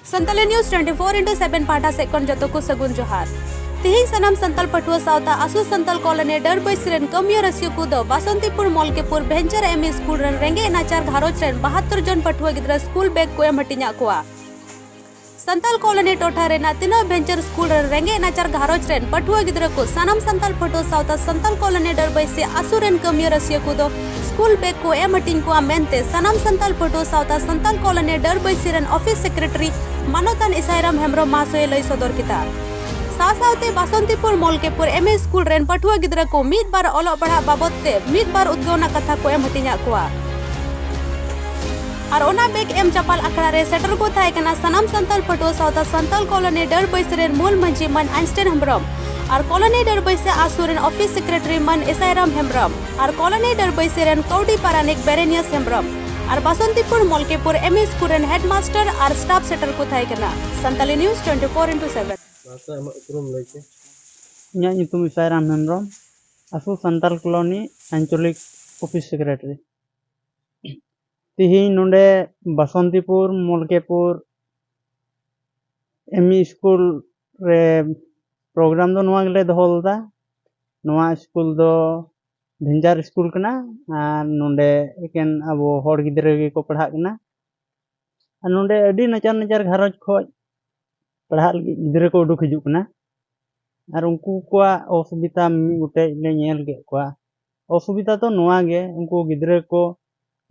Santali news 24/7 पाटा से कौन जतो को सगुन जोहार तिहिं सनाम संताल पटुआ सावता आसु संताल कॉलोनी डर बैसरेन कमियो रसियो को दो बासंतीपुर मौलकेपुर भेंचर एम स्कूल रन रेंगे नाचार घारोज रेन 72 जन पटुआ गिद्रा स्कूल बैग को एम हटिना कोआ संताल कॉलोनी टोठा रेना तिना भेंचर स्कूल रन रेंगे नाचार घारोज रेन पटुआ गिद्रा को सनाम संताल पटुआ सावता संताल कॉलोनी डर बैसे आसु रेन कमियो रसियो को दो स्कूल बैग को एम हटिन को मेनते सनाम संताल पटुआ सावता संताल कॉलोनी डर बैसरेन ऑफिस सेक्रेटरी मानोतान इसाइराम हेम्ब्रम महाशय लई सदर किता सासावते बासंतीपुर मौलकेपुर एम स्कूल रेन पटुआ गिद्रा को मिद बार ओलो पढ़ा बाबदते मिद बार उद्गवना कथा को एम हटिना कोआ और ओना बेग एम चपाल अखड़ा रे सेटर को थाय कना सनाम संताल पटुआ सावता संताल कॉलोनी डर बैसरेन मूल मंजी मन आइंस्टाइन हेम्ब्रम और कॉलोनी डर बैसे आसुरेन ऑफिस सेक्रेटरी मन इसाइराम हेम्ब्रम और कॉलोनी डर बैसरेन कौडी पारानिक बेरेनियस हेम्ब्रम और बासंतीपुर Maulkepur M school rain headmaster और स्टाफ सेटर को थाय कना संताली न्यूज़ 24/7 इन्या nyutum Isairam Hembrом asu Santal colony आंचलिक ऑफिस सेक्रेटरी तिहिं नोंडे बासंतीपुर मौलकेपुर एम स्कूल रे प्रोग्राम दो नोआ गेले दोहो लदा नोआ स्कूल दो भेंजार स्कूल कना आर नोंडे एकेन अबो हर गिद्रा गे को पढ़ा कना आर नोंडे अडी नचार नचार घारोज खोज पढ़ा गिद्रा को उडुक हिजुक कना और उनको को असुविधा गोटे ले नेल के को असुविधा तो नोआ गे उनको गिद्रा को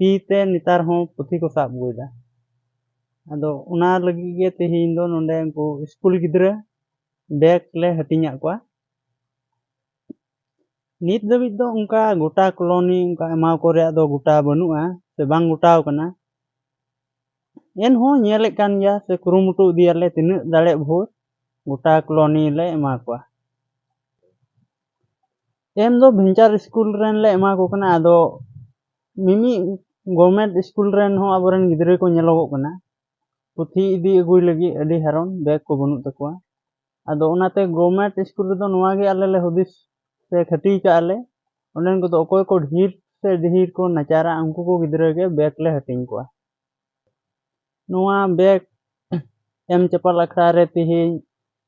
तीते नितार हो पुथी को साब गोइदा आदो उना लगी गे तेहिं दो नोंडे उनको स्कूल गिद्रा बैग ले हटिना को नित दबित दो उनका गोटा कॉलोनी उनका एमा को रे दो गोटा बनुआ से बांग गोटाव कना एन हो नेले कान गया से कुरुमुटु दियाले तिन दाड़े भोर गोटा कॉलोनी ले एमा को एम दो भेंचार स्कूल रेन ले एमा को कना आदो मिमी गवर्नमेंट स्कूल रेन हो आबरन गिद्रा को नेलोगो कना पुथी इदी अगुई लगी अडी हरन बैग को बनु तकवा आदो ओनाते गवर्नमेंट स्कूल दो नोआ गे आले ले हुदिस से खटी का आले ओनेन को तो ओकोय को ढीर से ढीर को नचारा उनको को गिद्रा के बैग ले हटिंग को नोआ बैग एम चपाल अखड़ा रे तिहिं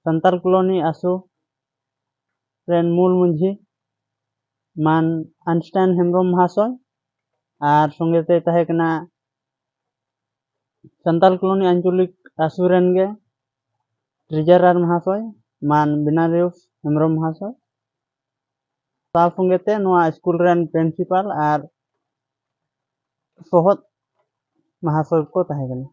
संताल कॉलोनी आसु रेन मूल मंझी मान आइंस्टाइन हेम्ब्रम महाशय और संगे ते तहे कना संताल कॉलोनी आंचलिक आसु रेन गे ट्रेजरार महाशय मान बिनारियोस हेम्ब्रम महाशय साफ संगे ते नोआ स्कूल रेन प्रिंसिपल और सोहत महाशय को तहे कना।